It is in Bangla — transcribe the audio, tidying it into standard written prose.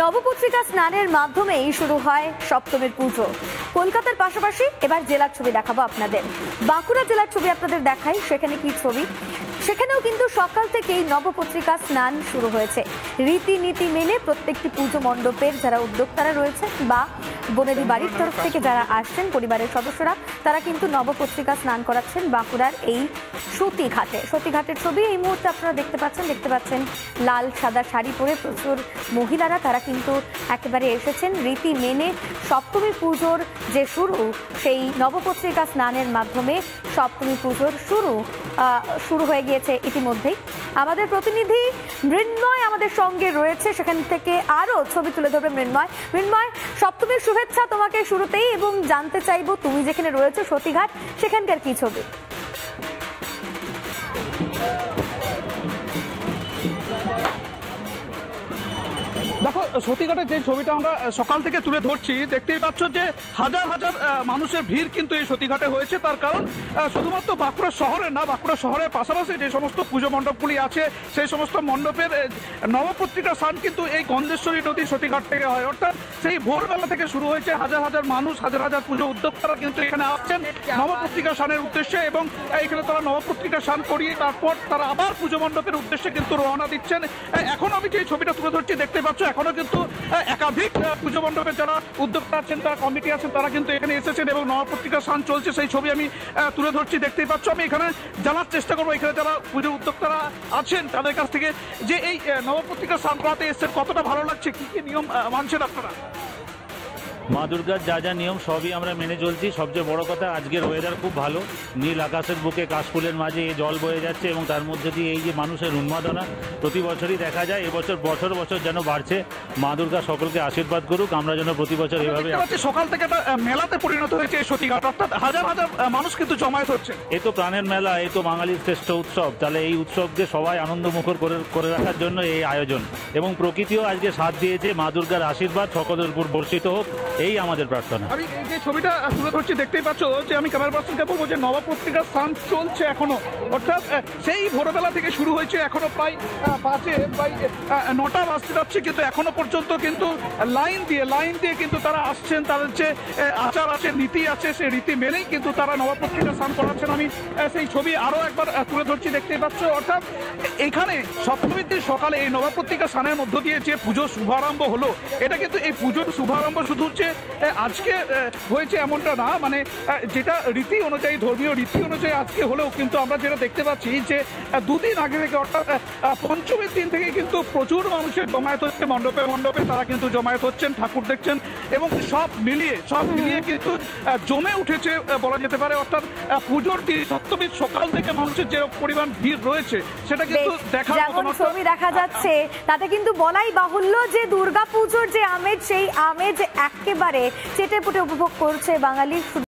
নবপত্রিকা স্নানের মাধ্যমেই শুরু হয় সপ্তমীর পুজো। কলকাতার পাশাপাশি এবার জেলার ছবি দেখাবো আপনাদের। বাঁকুড়া জেলার ছবি আপনাদের দেখাই। সেখানে কি ছবি, সেখানেও কিন্তু সকাল থেকেই নবপত্রিকা স্নান শুরু হয়েছে। রীতিনীতি মেনে প্রত্যেকটি পুজো মণ্ডপের যারা উদ্যোক্তারা রয়েছে বা বনেদি বাড়ির তরফ থেকে যারা আসছেন পরিবারের সদস্যরা, তারা কিন্তু নবপত্রিকা স্নান করাচ্ছেন বাঁকুড়ার এই সতীঘাটে। সতীঘাটের ছবি এই মুহূর্তে আপনারা দেখতে পাচ্ছেন লাল সাদা শাড়ি পরে প্রচুর মহিলারা, তারা কিন্তু একেবারে এসেছেন রীতি মেনে সপ্তমী পুজোর যে শুরু, সেই নবপত্রিকা স্নানের মাধ্যমে সপ্তমী পুজোর শুরু হয়ে গিয়েছে ইতিমধ্যেই। আমাদের প্রতিনিধি মৃন্ময় আমাদের সঙ্গে রয়েছে, সেখান থেকে আরো ছবি তুলে ধরবে মৃন্ময়। সপ্তমীর শুভেচ্ছা তোমাকে শুরুতেই, এবং জানতে চাইবো তুমি যেখানে রয়েছে সতীঘাট, সেখানকার কি ছবি? দেখো, সতীঘাটের যে ছবিটা আমরা সকাল থেকে তুলে ধরছি, দেখতেই পাচ্ছ যে হাজার হাজার মানুষের ভিড় কিন্তু এই সতীঘাটে হয়েছে। তার কারণ শুধুমাত্র বাঁকুড়া শহরে না, বাঁকুড়া শহরের পাশাপাশি যে সমস্ত পুজো মণ্ডপগুলি আছে সেই সমস্ত মণ্ডপের নবপত্রিকা স্নান কিন্তু এই গন্ধেশ্বরী নদীর সতীঘাট থেকে হয়। অর্থাৎ সেই ভোরবেলা থেকে শুরু হয়েছে। হাজার হাজার মানুষ, হাজার হাজার পুজো উদ্যোক্তারা কিন্তু এখানে আসছেন নবপত্রিকা স্নানের উদ্দেশ্যে, এবং এখানে তারা নবপত্রিকা স্নান করিয়ে তারপর তারা আবার পুজো মণ্ডপের উদ্দেশ্যে কিন্তু রওনা দিচ্ছেন। এখন আমি যে ছবিটা তুলে ধরছি দেখতে পাচ্ছ, এখনো কিন্তু একাধিক পুজো মণ্ডপের যারা উদ্যোক্তা আছেন, তারা কমিটি আছেন, তারা কিন্তু এখানে এসেছেন এবং নবপত্রিকা স্নান চলছে সেই ছবি আমি তুলে ধরছি। দেখতেই পাচ্ছ, আমি এখানে জানার চেষ্টা করবো এখানে যারা পুজো উদ্যোক্তারা আছেন তাদের কাছ থেকে যে এই নবপত্রিকা স্নান করাতে এসেছেন কতটা ভালো লাগছে, কি কি নিয়ম মানছেন আপনারা? মা দুর্গার যা যা নিয়ম সবই আমরা মেনে চলছি। সবচেয়ে বড় কথা, আজকের ওয়েদার খুব ভালো, নীল আকাশের বুকে কাশফুলের মাঝে এই জল বয়ে যাচ্ছে, এবং তার মধ্যে দিয়ে এই যে মানুষের উন্মাদনা প্রতি বছরই দেখা যায়, এবছর বছর বছর যেন বাড়ছে। মা দুর্গা সকলকে আশীর্বাদ করুক, আমরা যেন প্রতি বছর এভাবে। সকাল থেকে একটা মেলাতে পরিণত হয়েছে সতীঘাট, অর্থাৎ হাজার হাজার মানুষ কিন্তু জমায়েত হচ্ছে। এ তো প্রাণের মেলা, এ তো বাঙালির শ্রেষ্ঠ উৎসব। তাহলে এই উৎসবকে সবাই আনন্দমুখর করে রাখার জন্য এই আয়োজন, এবং প্রকৃতিও আজকে সাথ দিয়েছে। মা দুর্গার আশীর্বাদ সকলের উপর বর্ষিত হোক, এই আমাদের প্রার্থনা। আমি এই যে ছবিটা তুলে ধরছি দেখতেই পাচ্ছ যে আমি ক্যামেরা পার্সনকে বলবো যে নবপত্রিকার স্নান চলছে এখনো, অর্থাৎ সেই ভোরবেলা থেকে শুরু হয়েছে, এখনো প্রায় 9টা বাজতে যাচ্ছে, কিন্তু এখনো পর্যন্ত কিন্তু লাইন দিয়ে কিন্তু তারা আসছেন। তাদের যে আচার আছে, নীতি আছে, সেই রীতি মেনেই কিন্তু তারা নবপত্রিকা স্নান করাচ্ছেন। আমি সেই ছবি আরো একবার তুলে ধরছি দেখতেই পাচ্ছ, অর্থাৎ এখানে সপ্তমীর দিন সকালে এই নবপত্রিকা স্নানের মধ্য দিয়ে যে পুজোর শুভারম্ভ হলো, এটা কিন্তু এই পুজোর শুভারম্ভ শুধু হচ্ছে আজকে হয়েছে এমনটা না, মানে যেটা রীতি অনুযায়ী, ধর্মীয় রীতি অনুযায়ী আজকে হলেও কিন্তু আমরা যেটা দেখতে পাচ্ছি যে দুদিন আগে থেকে, অর্থাৎ পঞ্চমীর দিন থেকে কিন্তু প্রচুর মানুষের জমায়েত হচ্ছে মণ্ডপে তারা কিন্তু জমায়েত হচ্ছেন, ঠাকুর দেখছেন, এবং সব মিলিয়ে কিন্তু জমে উঠেছে বলা যেতে পারে। অর্থাৎ পুজোর দিন সপ্তমীর সকাল থেকে মানুষের যে পরিমাণ ভিড় রয়েছে সেটা কিন্তু দেখার মতো। ছবি দেখা যাচ্ছে তাতে কিন্তু বলাই বাহুল্য যে দুর্গাপুজোর যে আমেজ, সেই আমেজ একেবারে চেটে পুটে উপভোগ করছে বাঙালি।